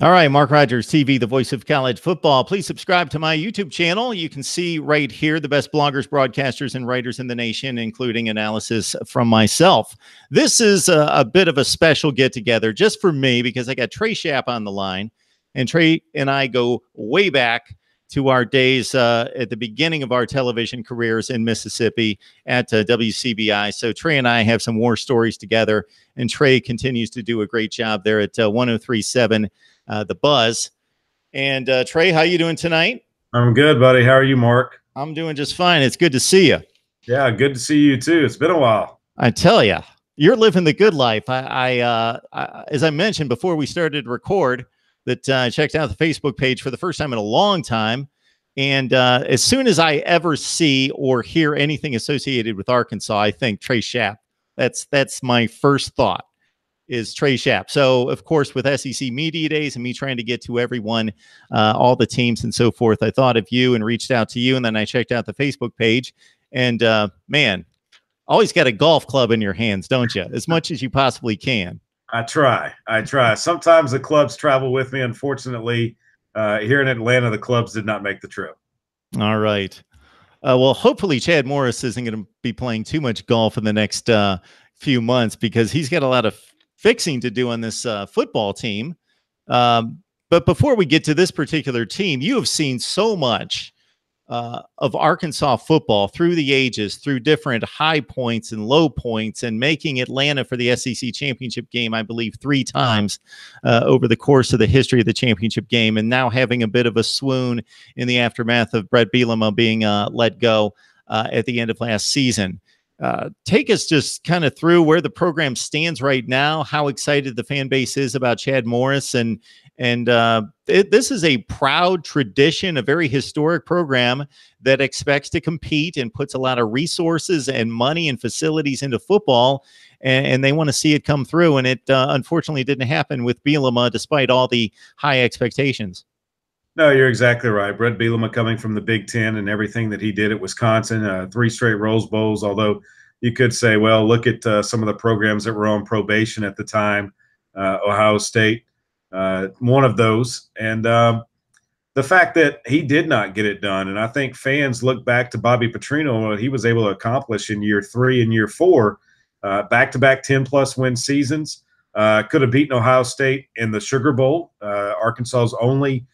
All right, Mark Rogers TV, the voice of college football. Please subscribe to my YouTube channel. You can see right here the best bloggers, broadcasters, and writers in the nation, including analysis from myself. This is a bit of a special get together just for me because I got Trey Schapp on the line, and Trey and I go way back to our days at the beginning of our television careers in Mississippi at WCBI. So Trey and I have some war stories together, and Trey continues to do a great job there at 1037. The Buzz. And Trey, how you doing tonight? I'm good, buddy. How are you, Mark? I'm doing just fine. It's good to see you. Yeah, good to see you too. It's been a while. I tell you, you're living the good life. As I mentioned before we started to record, that I checked out the Facebook page for the first time in a long time. And as soon as I ever see or hear anything associated with Arkansas, I think Trey Schapp. That's my first thought. Is Trey Schapp. So, of course, with SEC Media Days and me trying to get to everyone, all the teams and so forth, I thought of you and reached out to you. And then I checked out the Facebook page. And, man, always got a golf club in your hands, don't you? As much as you possibly can. I try. Sometimes the clubs travel with me. Unfortunately, here in Atlanta, the clubs did not make the trip. All right. Well, hopefully Chad Morris isn't going to be playing too much golf in the next few months because he's got a lot of fixing to do on this football team. But before we get to this particular team, you have seen so much of Arkansas football through the ages, through different high points and low points, and making Atlanta for the SEC championship game, I believe, 3 times over the course of the history of the championship game, and now having a bit of a swoon in the aftermath of Brett Bielema being let go at the end of last season. Take us just kind of through where the program stands right now, how excited the fan base is about Chad Morris, and this is a proud tradition, a very historic program that expects to compete and puts a lot of resources and money and facilities into football, and they want to see it come through. And it unfortunately didn't happen with Bielema, despite all the high expectations. No, you're exactly right. Brett Bielema coming from the Big Ten and everything that he did at Wisconsin, 3 straight Rose Bowls, although you could say, well, look at some of the programs that were on probation at the time, Ohio State, one of those. And the fact that he did not get it done, and I think fans look back to Bobby Petrino and what he was able to accomplish in year 3 and year 4, back-to-back 10-plus win seasons, could have beaten Ohio State in the Sugar Bowl, Arkansas's only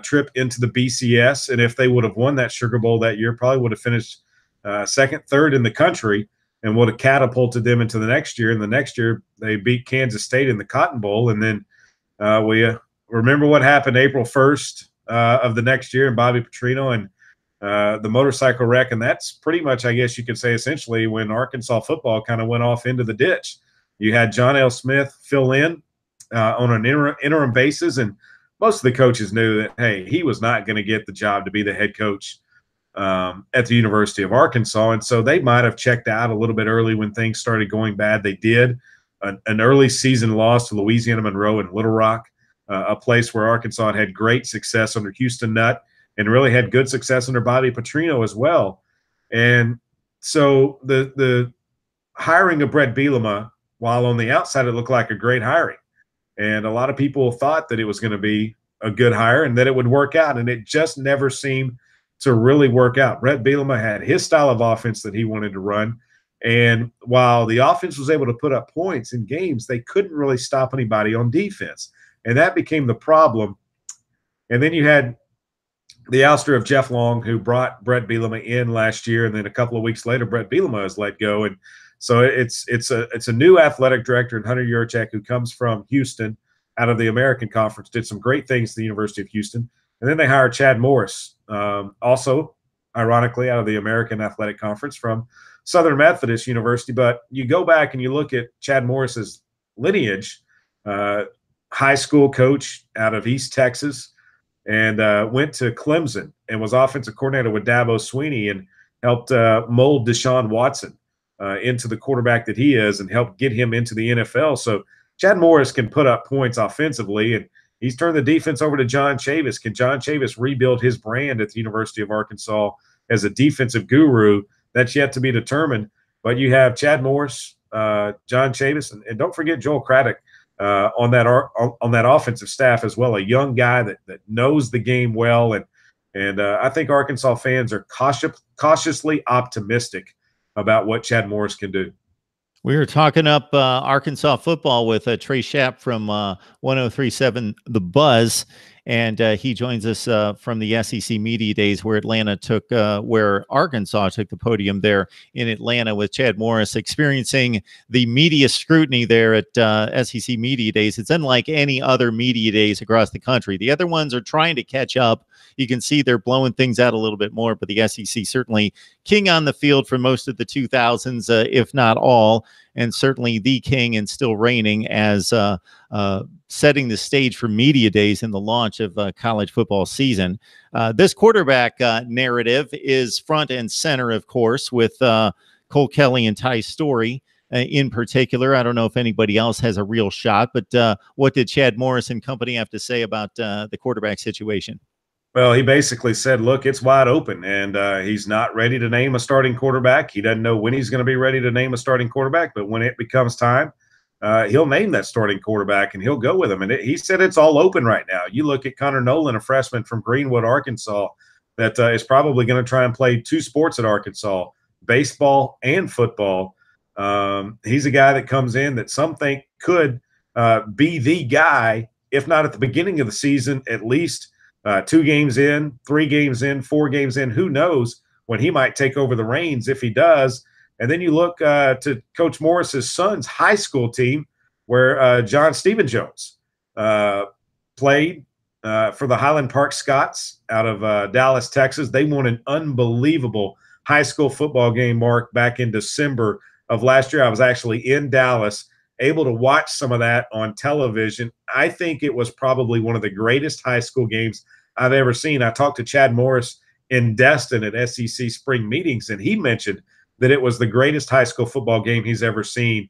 trip into the BCS. And if they would have won that Sugar Bowl that year, probably would have finished second, third in the country and would have catapulted them into the next year. And the next year they beat Kansas State in the Cotton Bowl. And then we remember what happened April 1st of the next year, and Bobby Petrino and the motorcycle wreck. And that's pretty much, I guess you could say, essentially when Arkansas football kind of went off into the ditch. You had John L. Smith fill in on an interim basis, and most of the coaches knew that, hey, he was not going to get the job to be the head coach at the University of Arkansas. And so they might have checked out a little bit early when things started going bad. They did. An early season loss to Louisiana Monroe and Little Rock, a place where Arkansas had great success under Houston Nutt and really had good success under Bobby Petrino as well. And so the hiring of Brett Bielema, while on the outside it looked like a great hiring, and a lot of people thought that it was going to be a good hire and that it would work out, and it just never seemed to really work out. Brett Bielema had his style of offense that he wanted to run, and while the offense was able to put up points in games, they couldn't really stop anybody on defense, and that became the problem. And then you had the ouster of Jeff Long, who brought Brett Bielema in last year, and then a couple of weeks later, Brett Bielema is let go, and so it's a new athletic director in Hunter Yurachek, who comes from Houston out of the American Conference, did some great things at the University of Houston. And then they hired Chad Morris, also, ironically, out of the American Athletic Conference from Southern Methodist University. But you go back and you look at Chad Morris's lineage, high school coach out of East Texas, and went to Clemson and was offensive coordinator with Dabo Swinney and helped mold Deshaun Watson into the quarterback that he is and help get him into the NFL. So Chad Morris can put up points offensively, and he's turned the defense over to John Chavis. Can John Chavis rebuild his brand at the University of Arkansas as a defensive guru? That's yet to be determined. But you have Chad Morris, John Chavis, and don't forget Joel Craddock on that offensive staff as well. A young guy that knows the game well, and I think Arkansas fans are cautiously optimistic about what Chad Morris can do. We were talking up Arkansas football with Trey Schapp from 1037 The Buzz, and he joins us from the SEC Media Days where where Arkansas took the podium there in Atlanta with Chad Morris experiencing the media scrutiny there at SEC Media Days. It's unlike any other media days across the country. The other ones are trying to catch up. You can see they're blowing things out a little bit more, but the SEC certainly king on the field for most of the 2000s, if not all, and certainly the king and still reigning as setting the stage for media days in the launch of college football season. This quarterback narrative is front and center, of course, with Cole Kelly and Ty Story in particular. I don't know if anybody else has a real shot, but what did Chad Morris and company have to say about the quarterback situation? Well, he basically said, look, it's wide open, and he's not ready to name a starting quarterback. He doesn't know when he's going to be ready to name a starting quarterback, but when it becomes time, he'll name that starting quarterback, and he'll go with him. And he said it's all open right now. You look at Connor Nolan, a freshman from Greenwood, Arkansas, that is probably going to try and play two sports at Arkansas, baseball and football. He's a guy that comes in that some think could be the guy, if not at the beginning of the season, at least 2 games in, 3 games in, 4 games in. Who knows when he might take over the reins if he does. And then you look to Coach Morris's son's high school team where John Stephen Jones played for the Highland Park Scots out of Dallas, Texas. They won an unbelievable high school football game, Mark, back in December of last year. I was actually in Dallas, able to watch some of that on television. I think it was probably one of the greatest high school games I've ever seen. I talked to Chad Morris in Destin at SEC spring meetings, and he mentioned that it was the greatest high school football game he's ever seen.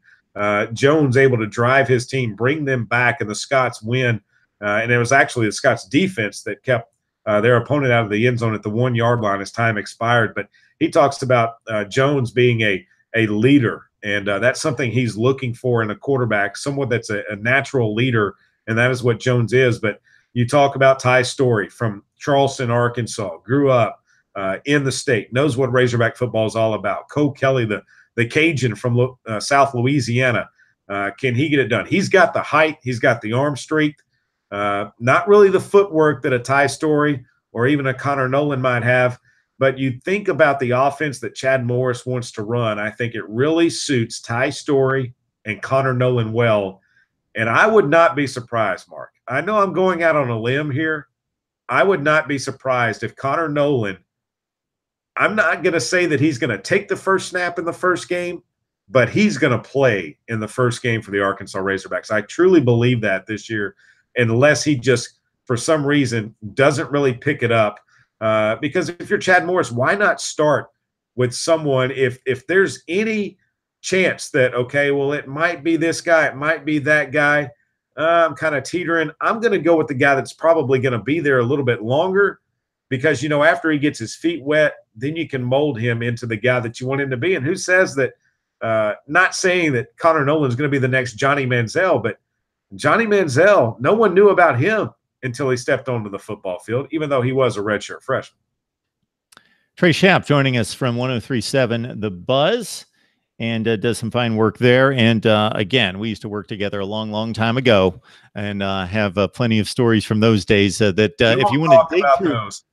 Jones able to drive his team, bring them back, and the Scots win. And it was actually the Scots defense that kept their opponent out of the end zone at the 1-yard line as time expired. But he talks about Jones being a leader, and that's something he's looking for in a quarterback, someone that's a natural leader, and that is what Jones is. But you talk about Ty Story from Charleston, Arkansas, grew up in the state, knows what Razorback football is all about. Cole Kelly, the Cajun from South Louisiana, can he get it done? He's got the height, he's got the arm strength, not really the footwork that a Ty Story or even a Connor Nolan might have. But you think about the offense that Chad Morris wants to run, I think it really suits Ty Story and Connor Nolan well. And I would not be surprised, Mark. I know I'm going out on a limb here. I would not be surprised if Connor Nolan, I'm not going to say that he's going to take the first snap in the first game, but he's going to play in the first game for the Arkansas Razorbacks. I truly believe that this year, unless he just, for some reason, doesn't really pick it up. Because if you're Chad Morris, why not start with someone if there's any chance that, okay, well, it might be this guy, it might be that guy. I'm kind of teetering. I'm going to go with the guy that's probably going to be there a little bit longer because, you know, after he gets his feet wet, then you can mold him into the guy that you want him to be. And who says that, not saying that Connor Nolan is going to be the next Johnny Manziel, but Johnny Manziel, no one knew about him until he stepped onto the football field, even though he was a redshirt freshman. Trey Schapp joining us from 1037 The Buzz, and does some fine work there. And again, we used to work together a long, long time ago, and have plenty of stories from those days that if you want to dig through those.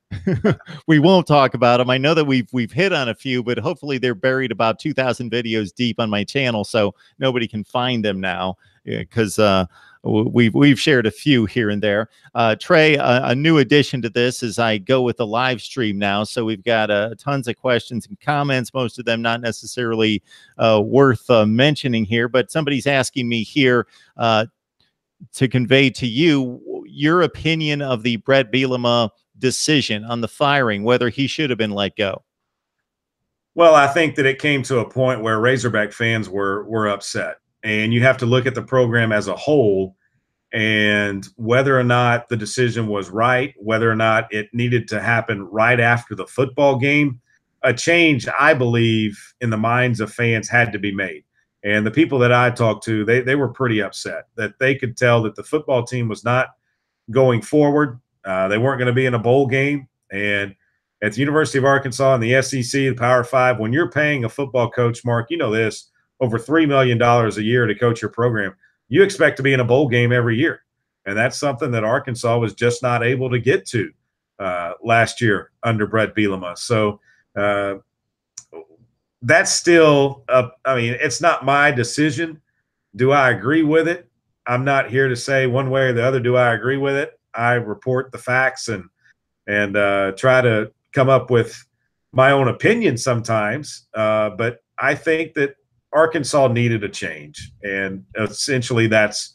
We won't talk about them. I know that we've hit on a few, but hopefully they're buried about 2,000 videos deep on my channel, so nobody can find them now because we've shared a few here and there. Trey, a new addition to this is I go with the live stream now, so we've got tons of questions and comments, most of them not necessarily worth mentioning here, but somebody's asking me here to convey to you your opinion of the Brett Bielema decision on the firing, whether he should have been let go. Well, I think that it came to a point where Razorback fans were upset, and you have to look at the program as a whole and whether or not the decision was right, whether or not it needed to happen right after the football game. A change, I believe, in the minds of fans had to be made. And the people that I talked to, they were pretty upset that they could tell that the football team was not going forward. They weren't going to be in a bowl game. And at the University of Arkansas and the SEC, the Power Five, when you're paying a football coach, Mark, you know this, over $3 million a year to coach your program, you expect to be in a bowl game every year. And that's something that Arkansas was just not able to get to last year under Brett Bielema. So that's still, I mean, it's not my decision. Do I agree with it? I'm not here to say one way or the other, do I agree with it? I report the facts and try to come up with my own opinion sometimes. But I think that Arkansas needed a change. And essentially that's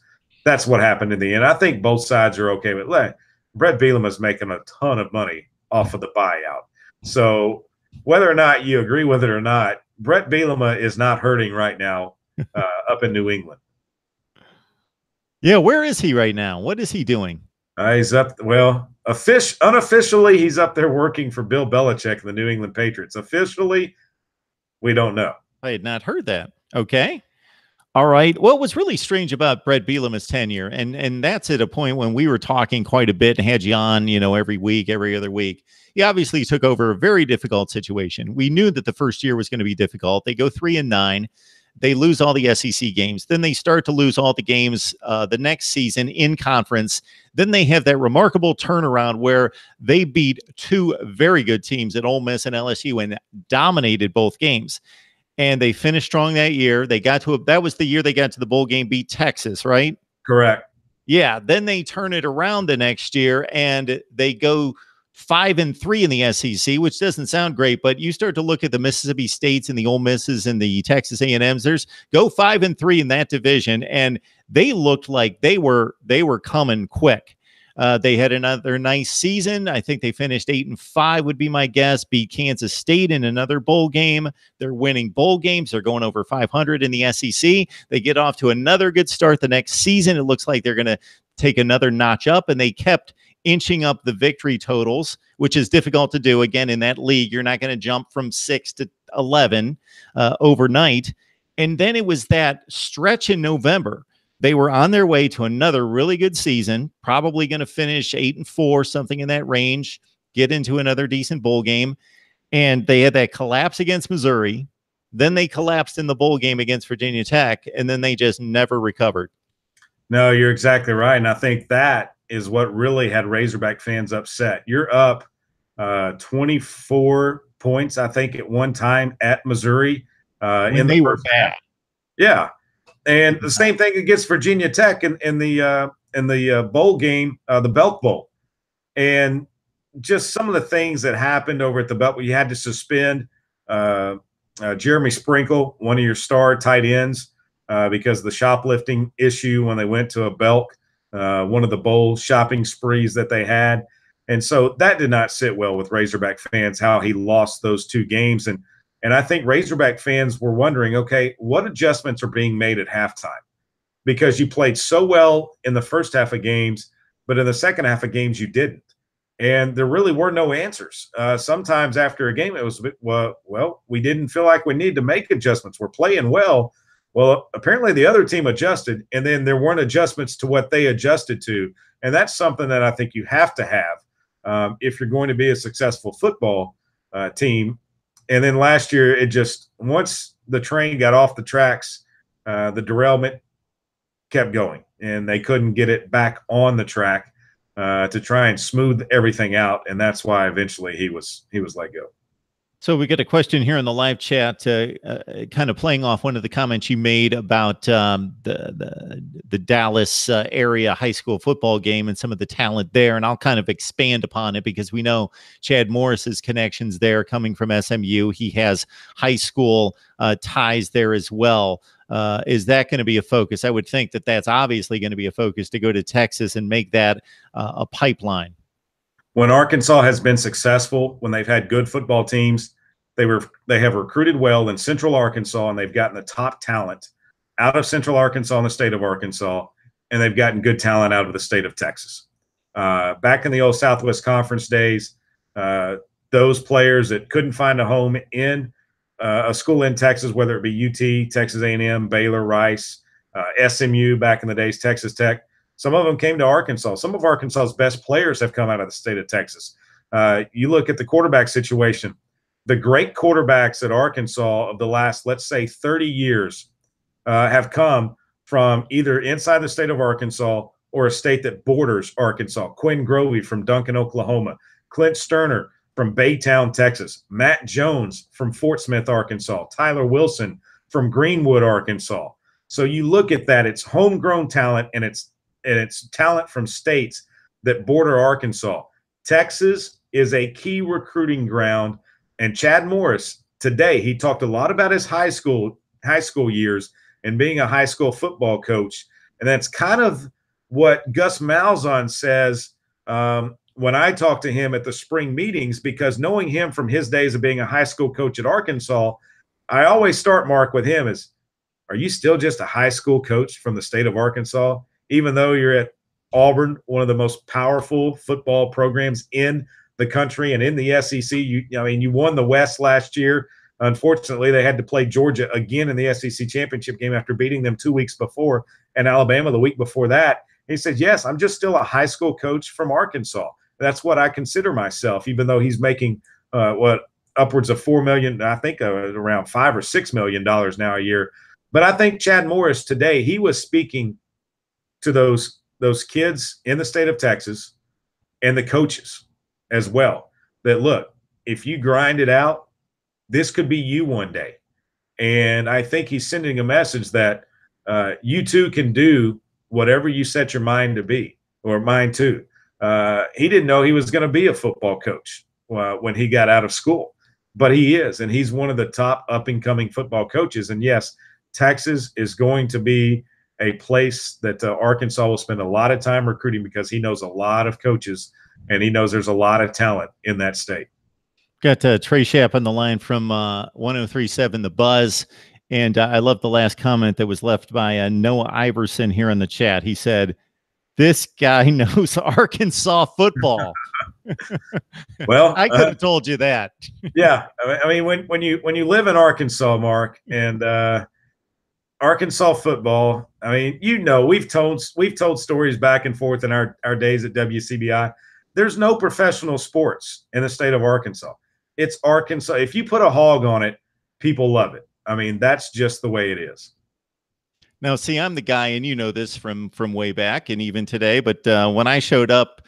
what happened in the end. I think both sides are okay with it. Brett Bielema is making a ton of money off of the buyout. So whether or not you agree with it or not, Brett Bielema is not hurting right now up in New England. Yeah, where is he right now? What is he doing? He's up. Well, unofficially, he's up there working for Bill Belichick and the New England Patriots. Officially, we don't know. I had not heard that. Okay. All right. Well, what's really strange about Brett Bielema's tenure, and that's at a point when we were talking quite a bit and had you on, every week, every other week. He obviously took over a very difficult situation. We knew that the first year was going to be difficult. They go 3-9. They lose all the SEC games. Then they start to lose all the games the next season in conference. Then they have that remarkable turnaround where they beat two very good teams at Ole Miss and LSU and dominated both games. And they finished strong that year. They got to that was the year they got to the bowl game, beat Texas, right? Correct. Yeah. Then they turn it around the next year and they go 5-3 in the SEC, which doesn't sound great, but you start to look at the Mississippi States and the Ole Misses and the Texas A&Ms. There's go 5-3 in that division, and they looked like they were coming quick. They had another nice season. I think they finished 8-5 would be my guess. Beat Kansas State in another bowl game. They're winning bowl games. They're going over 500 in the SEC. They get off to another good start the next season. It looks like they're going to take another notch up, and they kept inching up the victory totals, which is difficult to do. Again, in that league, you're not going to jump from 6 to 11 overnight. And then it was that stretch in November. They were on their way to another really good season, probably going to finish 8-4, something in that range, get into another decent bowl game. And they had that collapse against Missouri. Then they collapsed in the bowl game against Virginia Tech, and then they just never recovered. No, you're exactly right. And I think that is what really had Razorback fans upset. You're up 24 points, I think, at one time at Missouri. In the first half. Yeah. And the same thing against Virginia Tech in the bowl game, the Belk Bowl. And just some of the things that happened over at the Belk, you had to suspend Jeremy Sprinkle, one of your star tight ends, because of the shoplifting issue when they went to a Belk, one of the bowl shopping sprees that they had. And so that did not sit well with Razorback fans, how he lost those two games. And I think Razorback fans were wondering, okay, what adjustments are being made at halftime? Because you played so well in the first half of games, but in the second half of games, you didn't. And there really were no answers. Sometimes after a game, it was, well, we didn't feel like we needed to make adjustments. We're playing well. Well, apparently the other team adjusted, and then there weren't adjustments to what they adjusted to. And that's something that I think you have to have if you're going to be a successful football team. And then last year, it just, once the train got off the tracks, the derailment kept going, and they couldn't get it back on the track to try and smooth everything out. And that's why eventually he was let go. So we get a question here in the live chat, kind of playing off one of the comments you made about the Dallas area high school football game and some of the talent there. And I'll kind of expand upon it because we know Chad Morris's connections there coming from SMU. He has high school ties there as well. Is that going to be a focus? I would think that that's obviously going to be a focus to go to Texas and make that a pipeline. When Arkansas has been successful, when they've had good football teams, they have recruited well in Central Arkansas, and they've gotten the top talent out of Central Arkansas and the state of Arkansas, and they've gotten good talent out of the state of Texas. Back in the old Southwest Conference days, those players that couldn't find a home in a school in Texas, whether it be UT, Texas A&M, Baylor, Rice, SMU back in the days, Texas Tech. Some of them came to Arkansas. Some of Arkansas's best players have come out of the state of Texas. You look at the quarterback situation. The great quarterbacks at Arkansas of the last, let's say, 30 years have come from either inside the state of Arkansas or a state that borders Arkansas. Quinn Grovey from Duncan, Oklahoma. Clint Sterner from Baytown, Texas. Matt Jones from Fort Smith, Arkansas. Tyler Wilson from Greenwood, Arkansas. So you look at that, it's homegrown talent, and it's talent from states that border Arkansas. Texas is a key recruiting ground, and Chad Morris today, he talked a lot about his high school years and being a high school football coach, and that's kind of what Gus Malzahn says when I talk to him at the spring meetings, because knowing him from his days of being a high school coach at Arkansas, I always start, Mark, with him is, are you still just a high school coach from the state of Arkansas, even though you're at Auburn, one of the most powerful football programs in the country and in the SEC? You won the West last year. Unfortunately, they had to play Georgia again in the SEC championship game after beating them 2 weeks before, and Alabama the week before that. He said, yes, I'm just still a high school coach from Arkansas. That's what I consider myself, even though he's making upwards of $4 million, I think around $5 or $6 million now a year. But I think Chad Morris today, he was speaking to those kids in the state of Texas and the coaches as well, that look, if you grind it out, this could be you one day. And I think he's sending a message that you too can do whatever you set your mind to be or mind to. He didn't know he was going to be a football coach when he got out of school, but he is, and he's one of the top up-and-coming football coaches. And yes, Texas is going to be a place that Arkansas will spend a lot of time recruiting, because he knows a lot of coaches and he knows there's a lot of talent in that state. Got Trey Shapp on the line from 1037 The Buzz. And I love the last comment that was left by Noah Iverson here in the chat. He said, this guy knows Arkansas football. Well, I could have told you that. Yeah. I mean, when you live in Arkansas, Mark, and Arkansas football, I mean, we've told stories back and forth in our days at WCBI. There's no professional sports in the state of Arkansas. It's Arkansas. If you put a hog on it, people love it. I mean, that's just the way it is. Now, see, I'm the guy, and you know this from way back and even today, but when I showed up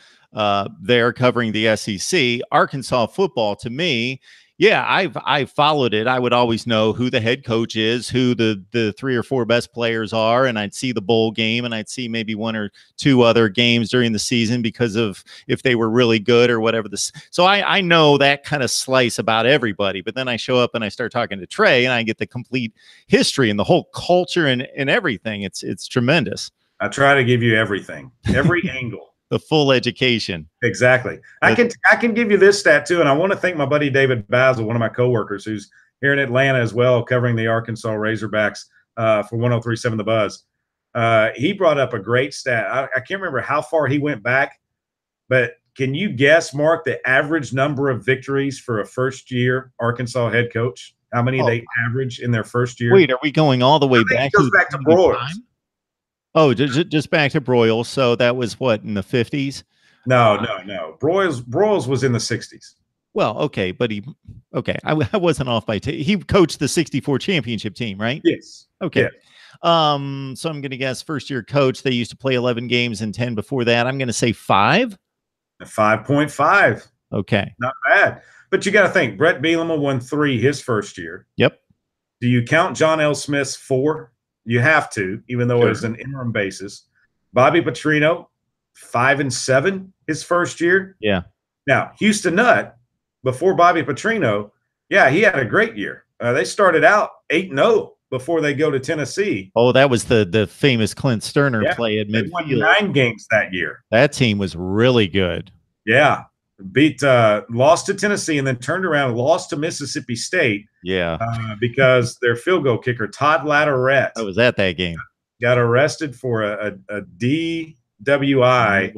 there covering the SEC, Arkansas football, to me, yeah, I've followed it. I would always know who the head coach is, who the 3 or 4 best players are, and I'd see the bowl game, and I'd see maybe 1 or 2 other games during the season because of if they were really good or whatever. So I know that kind of slice about everybody. But then I show up and I start talking to Trey, and I get the complete history and the whole culture and everything. It's tremendous. I try to give you everything, every angle. The full education. Exactly. I can give you this stat too, and I want to thank my buddy David Basil, one of my coworkers, who's here in Atlanta as well, covering the Arkansas Razorbacks for 1037 The Buzz. He brought up a great stat. I can't remember how far he went back, but can you guess, Mark, the average number of victories for a first-year Arkansas head coach? How many they average in their first year? Wait, are we going all the way back? It goes back to Broyles. Oh, just back to Broyles. So that was what, in the 50s? No. Broyles was in the 60s. Well, okay, but I wasn't off by he coached the 64 championship team, right? Yes. Okay. Yes. So I'm going to guess first year coach, they used to play 11 games and 10 before that. I'm going to say 5. 5.5. Okay. Not bad. But you got to think, Brett Bielema won 3 his first year. Yep. Do you count John L. Smith's 4? You have to, even though it was an interim basis. Bobby Petrino, 5 and 7 his first year. Yeah. Now, Houston Nutt, before Bobby Petrino, yeah, he had a great year. They started out 8-0 before they go to Tennessee. Oh, that was the famous Clint Sterner play at midfield. They won 9 games that year. That team was really good. Yeah. Lost to Tennessee and then turned around and lost to Mississippi State. Yeah. Because their field goal kicker, Todd Latterette, I was at that game, got arrested for a DWI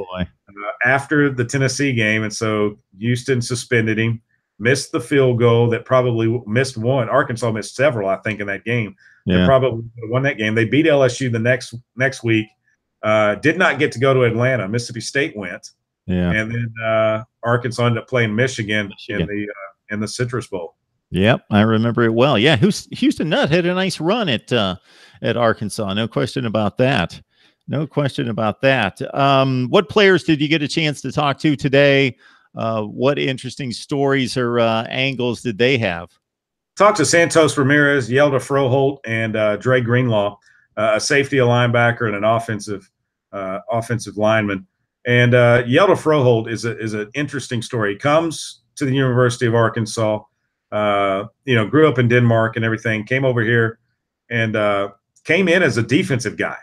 after the Tennessee game. And so Houston suspended him. missed the field goal that probably missed one. Arkansas missed several, I think, in that game. They Yeah. probably won that game. They beat LSU the next week. Did not get to go to Atlanta. Mississippi State went. Yeah. And then Arkansas ended up playing Michigan. In the Citrus Bowl. Yep, I remember it well. Yeah, Houston Nutt had a nice run at Arkansas. No question about that. No question about that. What players did you get a chance to talk to today? What interesting stories or angles did they have? Talked to Santos Ramirez, Yelda Froholt, and Dre Greenlaw, a safety, a linebacker, and an offensive lineman. And Yelda Froholt is an interesting story. He comes to the University of Arkansas, grew up in Denmark and everything, came over here and came in as a defensive guy,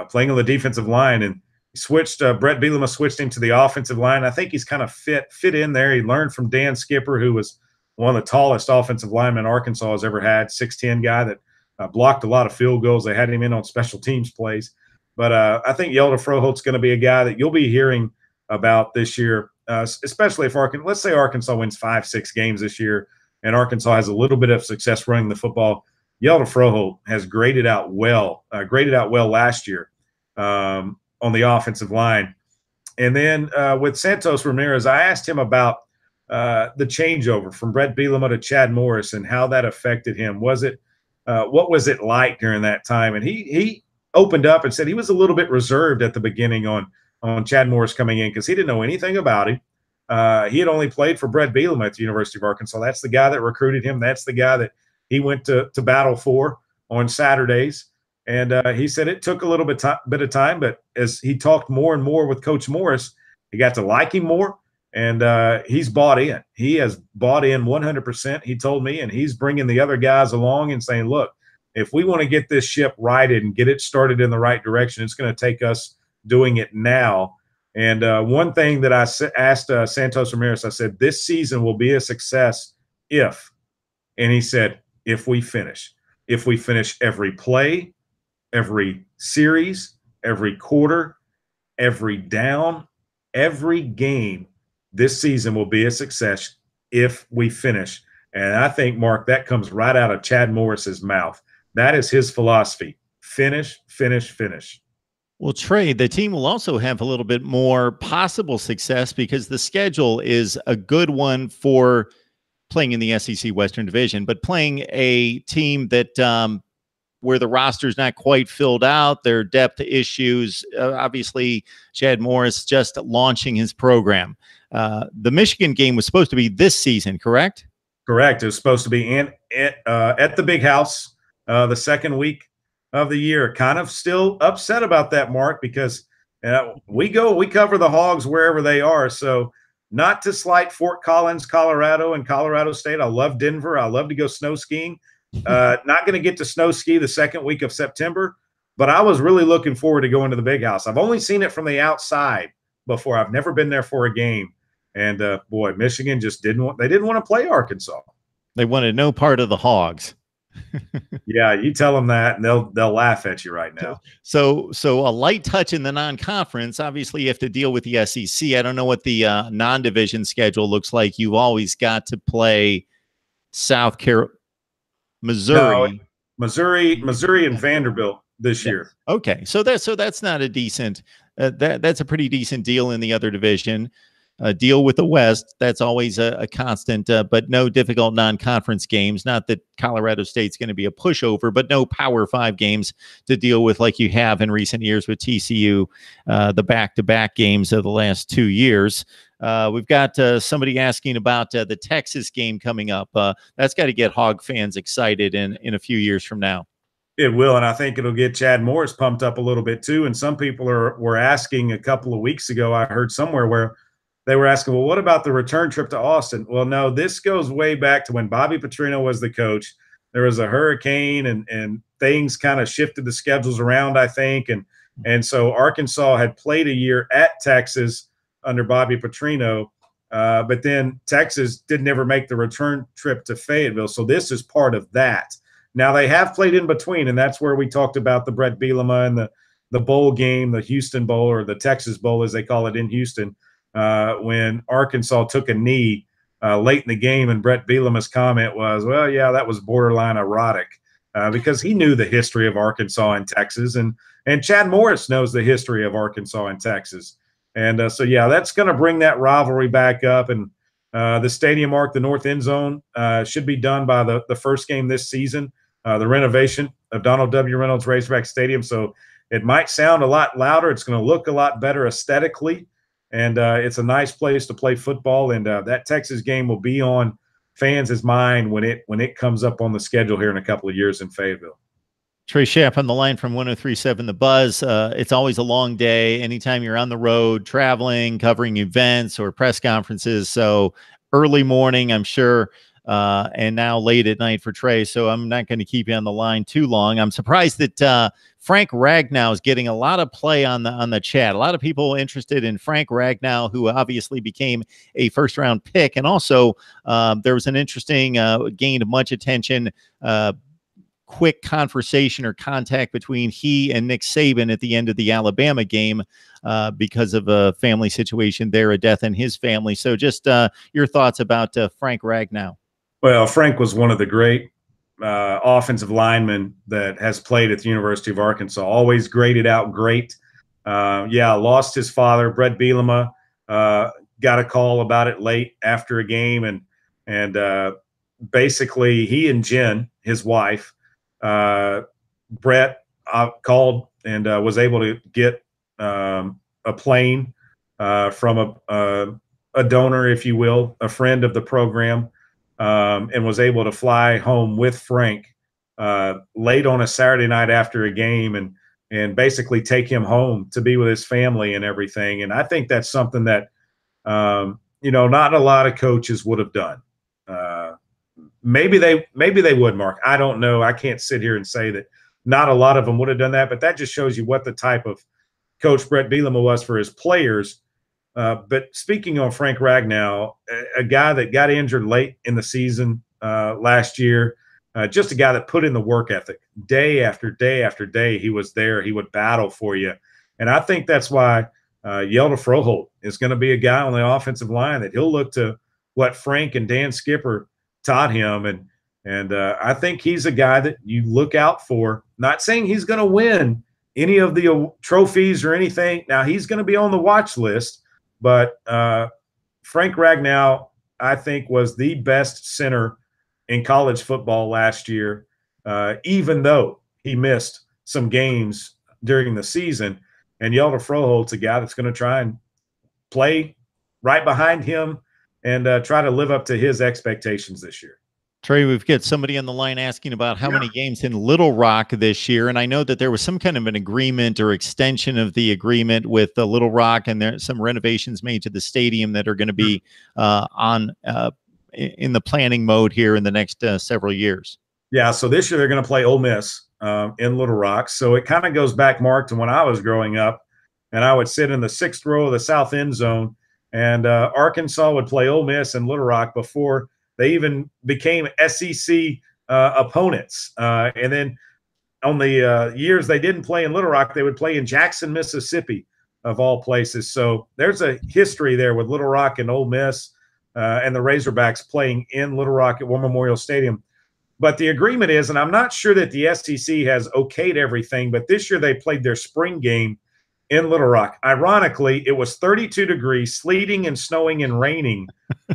playing on the defensive line, and switched. Brett Bielema switched him to the offensive line. I think he's kind of fit in there. He learned from Dan Skipper, who was one of the tallest offensive linemen Arkansas has ever had, 6'10" guy that blocked a lot of field goals. They had him in on special teams plays. But I think Yelda Froholt's going to be a guy that you'll be hearing about this year, especially if let's say Arkansas wins 5-6 games this year and Arkansas has a little bit of success running the football. Yelda Froholt has graded out well last year on the offensive line. And then with Santos Ramirez, I asked him about the changeover from Brett Bielema to Chad Morris and how that affected him. What was it like during that time? And he opened up and said he was a little bit reserved at the beginning on Chad Morris coming in because he didn't know anything about him. He had only played for Brett Bielema at the University of Arkansas. That's the guy that recruited him. That's the guy that he went to battle for on Saturdays. And he said it took a little bit of time, but as he talked more and more with Coach Morris, he got to like him more, and he's bought in. He has bought in 100%, he told me, and he's bringing the other guys along and saying, look, if we want to get this ship righted and get it started in the right direction, it's going to take us doing it now. And one thing that I asked Santos Ramirez, I said, this season will be a success if, and he said, if we finish every play, every series, every quarter, every down, every game, this season will be a success if we finish. And I think, Mark, that comes right out of Chad Morris's mouth. That is his philosophy. Finish, finish, finish. Well, Trey, the team will also have a little bit more possible success because the schedule is a good one for playing in the SEC Western Division, but playing a team that where the roster's not quite filled out, their depth issues. Obviously, Chad Morris just launching his program. The Michigan game was supposed to be this season, correct? Correct. It was supposed to be at the Big House the second week of the year. Kind of still upset about that, Mark, because we cover the Hogs wherever they are. So not to slight Fort Collins, Colorado, and Colorado State. I love Denver. I love to go snow skiing. Not going to get to snow ski the second week of September, but I was really looking forward to going to the Big House. I've only seen it from the outside before. I've never been there for a game. And boy, Michigan just didn't want to play Arkansas. They wanted no part of the Hogs. Yeah, you tell them that, and they'll laugh at you right now. So a light touch in the non-conference. Obviously, you have to deal with the SEC. I don't know what the non-division schedule looks like. You've always got to play South Carolina, Missouri, and Vanderbilt this year. Okay, so that's not a decent. That's a pretty decent deal in the other division. Deal with the West. That's always a constant, but no difficult non-conference games. Not that Colorado State's going to be a pushover, but no Power 5 games to deal with like you have in recent years with TCU, the back-to-back games of the last 2 years. We've got somebody asking about the Texas game coming up. That's got to get Hog fans excited in a few years from now. It will, and I think it'll get Chad Morris pumped up a little bit too. And some people were asking a couple of weeks ago, I heard somewhere where they were asking, well, what about the return trip to Austin? Well, no, this goes way back to when Bobby Petrino was the coach. There was a hurricane and things kind of shifted the schedules around, I think. And so Arkansas had played a year at Texas under Bobby Petrino, but then Texas didn't ever make the return trip to Fayetteville. So this is part of that. Now they have played in between, and that's where we talked about the Brett Bielema and the bowl game, the Houston Bowl, or the Texas Bowl as they call it in Houston. When Arkansas took a knee late in the game, and Brett Bielema's comment was, "Well, yeah, that was borderline erotic," because he knew the history of Arkansas and Texas, and Chad Morris knows the history of Arkansas and Texas, and so yeah, that's going to bring that rivalry back up. And the stadium arc, the north end zone, should be done by the first game this season. The renovation of Donald W. Reynolds Razorback Stadium, so it might sound a lot louder. It's going to look a lot better aesthetically. And it's a nice place to play football, and that Texas game will be on fans' mind when it comes up on the schedule here in a couple of years in Fayetteville. Trey Schapp on the line from 103.7 The Buzz. It's always a long day anytime you're on the road, traveling, covering events or press conferences. So early morning, I'm sure, and now late at night for Trey. So I'm not going to keep you on the line too long. I'm surprised that Frank Ragnow is getting a lot of play on the chat. A lot of people interested in Frank Ragnow, who obviously became a first-round pick. And also there was an interesting, gained much attention, quick conversation or contact between he and Nick Saban at the end of the Alabama game because of a family situation there, a death in his family. So just your thoughts about Frank Ragnow. Well, Frank was one of the great offensive linemen that has played at the University of Arkansas. Always graded out great. Yeah, lost his father, Brett Bielema. Got a call about it late after a game, and basically he and Jen, his wife, Brett called and was able to get a plane from a donor, if you will, a friend of the program, and was able to fly home with Frank late on a Saturday night after a game, and basically take him home to be with his family and everything. And I think that's something that not a lot of coaches would have done. Maybe they would, Mark. I don't know. I can't sit here and say that not a lot of them would have done that, but that just shows you what the type of coach Brett Bielema was for his players. But speaking on Frank Ragnow, a guy that got injured late in the season last year, just a guy that put in the work ethic day after day after day. He was there. He would battle for you. And I think that's why Yelda Froholt is going to be a guy on the offensive line that he'll look to what Frank and Dan Skipper taught him. And I think he's a guy that you look out for. Not saying he's going to win any of the trophies or anything. Now, he's going to be on the watch list. But Frank Ragnow, I think, was the best center in college football last year, even though he missed some games during the season. And Yelda Froholt's a guy that's going to try and play right behind him and try to live up to his expectations this year. Trey, we've got somebody on the line asking about how many games in Little Rock this year. And I know that there was some kind of an agreement or extension of the agreement with Little Rock, and there's some renovations made to the stadium that are going to be in the planning mode here in the next several years. Yeah, so this year they're going to play Ole Miss in Little Rock. So it kind of goes back, Mark, to when I was growing up, and I would sit in the 6th row of the south end zone, and Arkansas would play Ole Miss in Little Rock before they even became SEC opponents. And then on the years they didn't play in Little Rock, they would play in Jackson, Mississippi, of all places. So there's a history there with Little Rock and Ole Miss and the Razorbacks playing in Little Rock at War Memorial Stadium. But the agreement is, and I'm not sure that the SEC has okayed everything, but this year they played their spring game in Little Rock. Ironically, it was 32 degrees, sleeting and snowing and raining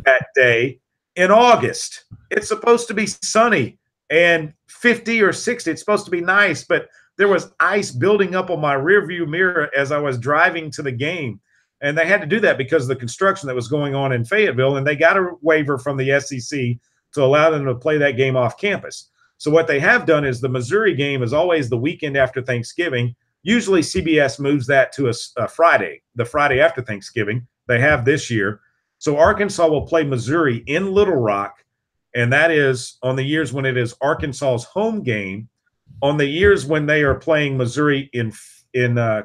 that day in August. It's supposed to be sunny and 50 or 60. It's supposed to be nice, but there was ice building up on my rearview mirror as I was driving to the game. And they had to do that because of the construction that was going on in Fayetteville, and they got a waiver from the SEC to allow them to play that game off campus. So what they have done is the Missouri game is always the weekend after Thanksgiving. Usually CBS moves that to a Friday, the Friday after Thanksgiving. They have this year. So Arkansas will play Missouri in Little Rock, and that is on the years when it is Arkansas's home game. On the years when they are playing Missouri in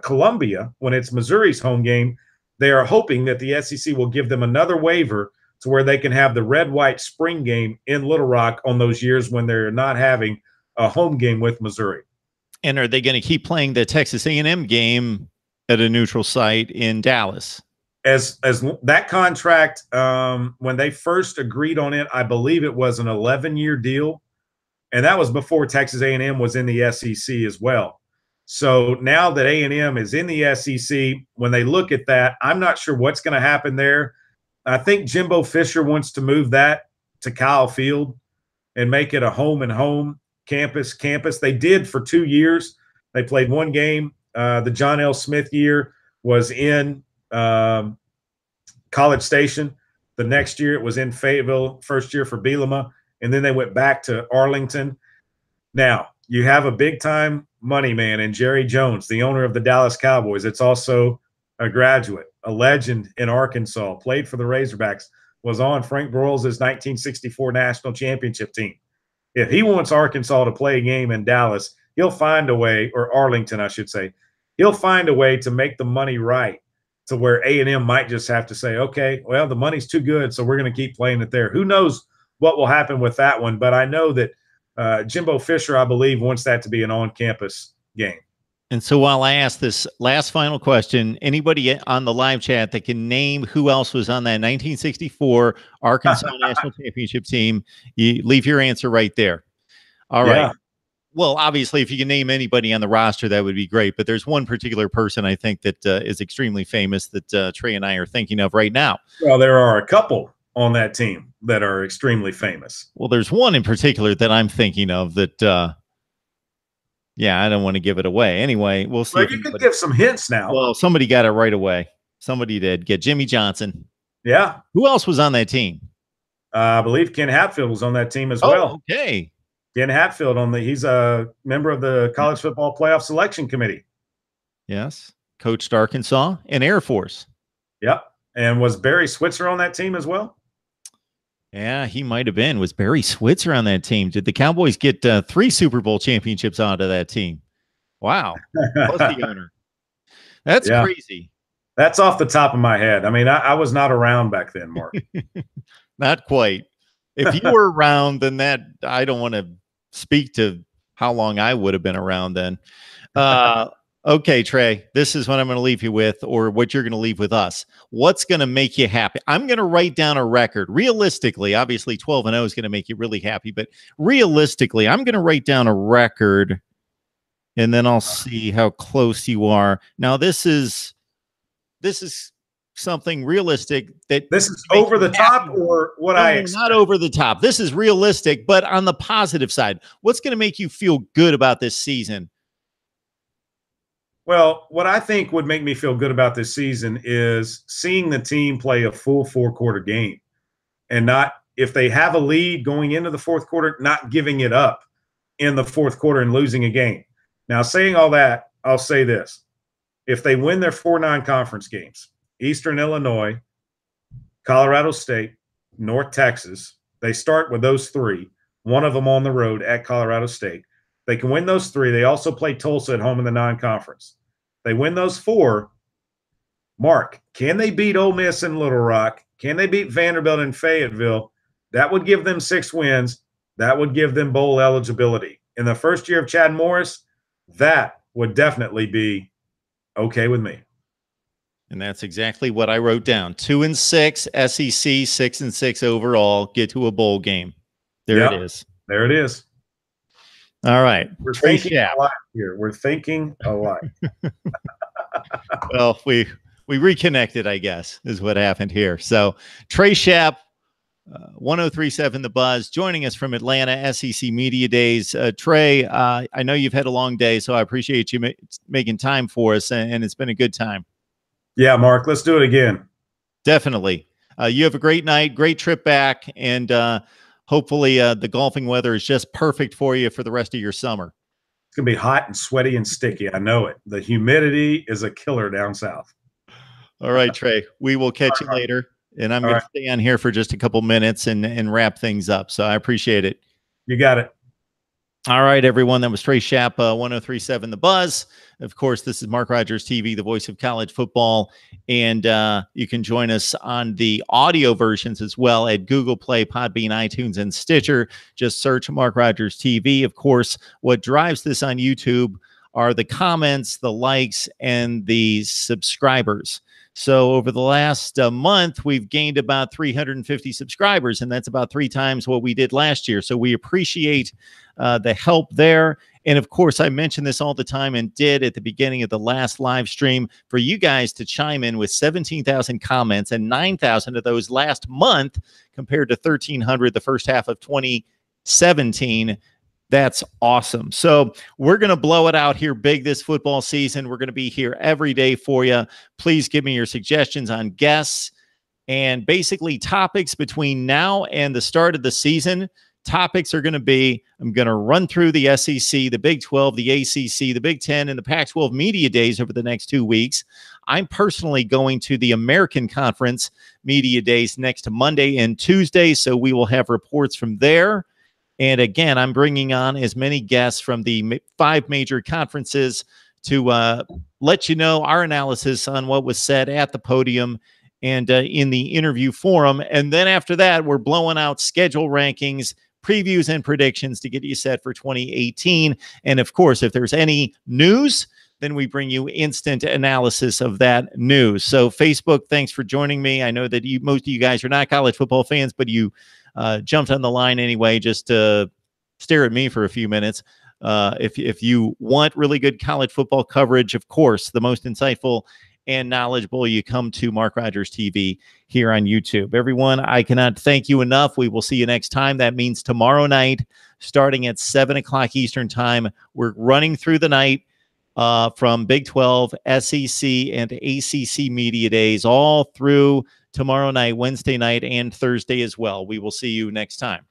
Columbia, when it's Missouri's home game, they are hoping that the SEC will give them another waiver to where they can have the red-white spring game in Little Rock on those years when they're not having a home game with Missouri. And are they going to keep playing the Texas A&M game at a neutral site in Dallas? as that contract, when they first agreed on it, I believe it was an 11-year deal, and that was before Texas A&M was in the SEC as well. So now that A&M is in the SEC, when they look at that, I'm not sure what's going to happen there. I think Jimbo Fisher wants to move that to Kyle Field and make it a home and home campus. They did for 2 years. They played one game. The John L. Smith year was in College Station. The next year it was in Fayetteville, first year for Bielema, and then they went back to Arlington. Now, you have a big-time money man in Jerry Jones, the owner of the Dallas Cowboys. It's also a graduate, a legend in Arkansas, played for the Razorbacks, was on Frank Broyles' 1964 national championship team. If he wants Arkansas to play a game in Dallas, he'll find a way, or Arlington, I should say, he'll find a way to make the money right to where A&M might just have to say, okay, well, the money's too good, so we're going to keep playing it there. Who knows what will happen with that one, but I know that Jimbo Fisher, I believe, wants that to be an on-campus game. And so while I ask this last final question, anybody on the live chat that can name who else was on that 1964 Arkansas National Championship team, you leave your answer right there. All right. Well, obviously, if you can name anybody on the roster, that would be great. But there's one particular person I think that is extremely famous that Trey and I are thinking of right now. Well, there are a couple on that team that are extremely famous. Well, there's one in particular that I'm thinking of that, yeah, I don't want to give it away. Anyway, we'll see. Well, you could give some hints now. Well, somebody got it right away. Somebody did. Get Jimmy Johnson. Yeah. Who else was on that team? I believe Ken Hatfield was on that team as well. Okay. Ken Hatfield he's a member of the College Football Playoff Selection Committee. Yes. Coached Arkansas and Air Force. Yep. And was Barry Switzer on that team as well? Yeah, he might have been. Was Barry Switzer on that team? Did the Cowboys get 3 Super Bowl championships out of that team? Wow. Plus the owner. That's crazy. That's off the top of my head. I mean, I was not around back then, Mark. Not quite. If you were around, then I don't want to speak to how long I would have been around then. Okay, Trey, this is what I'm going to leave you with, or what you're going to leave with us. What's going to make you happy? I'm going to write down a record. Realistically, obviously 12-0 is going to make you really happy, but realistically, I'm going to write down a record, and then I'll see how close you are. Now, this is something realistic that this is over the top, or what I expect? Not over the top. This is realistic, but on the positive side. What's going to make you feel good about this season? Well, what I think would make me feel good about this season is seeing the team play a full 4-quarter game, and not, if they have a lead going into the 4th quarter, not giving it up in the 4th quarter and losing a game. Now, saying all that, I'll say this. If they win their 4 non-conference games, Eastern Illinois, Colorado State, North Texas, they start with those 3, one of them on the road at Colorado State. They can win those 3. They also play Tulsa at home in the non-conference. They win those 4. Mark, can they beat Ole Miss in Little Rock? Can they beat Vanderbilt in Fayetteville? That would give them 6 wins. That would give them bowl eligibility. In the first year of Chad Morris, that would definitely be okay with me. And that's exactly what I wrote down. 2-6 SEC, 6-6 overall, get to a bowl game. There it is. There it is. All right. We're thinking a lot here. We're thinking a lot. Well, we reconnected, I guess, is what happened here. So Trey Schaap, 1037 The Buzz, joining us from Atlanta, SEC Media Days. Trey, I know you've had a long day, so I appreciate you making time for us, and it's been a good time. Yeah, Mark, let's do it again. Definitely. You have a great night, great trip back, and hopefully the golfing weather is just perfect for you for the rest of your summer. It's going to be hot and sweaty and sticky. I know it. The humidity is a killer down south. All right, Trey. We will catch you later. And I'm going to stay on here for just a couple minutes and wrap things up. So I appreciate it. You got it. All right, everyone. That was Trey Schaap, 1037 The Buzz. Of course, this is Mark Rogers TV, the voice of college football. And you can join us on the audio versions as well at Google Play, Podbean, iTunes, and Stitcher. Just search Mark Rogers TV. Of course, what drives this on YouTube are the comments, the likes, and the subscribers. So over the last month, we've gained about 350 subscribers, and that's about 3 times what we did last year. So we appreciate the help there. And of course, I mention this all the time and did at the beginning of the last live stream for you guys to chime in with 17,000 comments, and 9,000 of those last month compared to 1,300 the first half of 2017. That's awesome. So we're going to blow it out here big this football season. We're going to be here every day for you. Please give me your suggestions on guests and basically topics between now and the start of the season. Topics are going to be, I'm going to run through the SEC, the Big 12, the ACC, the Big 10, and the Pac-12 media days over the next 2 weeks. I'm personally going to the American Conference media days next Monday and Tuesday, so we will have reports from there. And again, I'm bringing on as many guests from the 5 major conferences to let you know our analysis on what was said at the podium and in the interview forum. And then after that, we're blowing out schedule rankings, previews, and predictions to get you set for 2018. And of course, if there's any news, then we bring you instant analysis of that news. So Facebook, thanks for joining me. I know that most of you guys are not college football fans, but you jumped on the line anyway just to stare at me for a few minutes. If you want really good college football coverage, of course, the most insightful and knowledgeable, you come to Mark Rogers TV here on YouTube. Everyone, I cannot thank you enough. We will see you next time. That means tomorrow night, starting at 7 o'clock Eastern time. We're running through the night from Big 12, SEC, and ACC media days all through tomorrow night, Wednesday night, and Thursday as well. We will see you next time.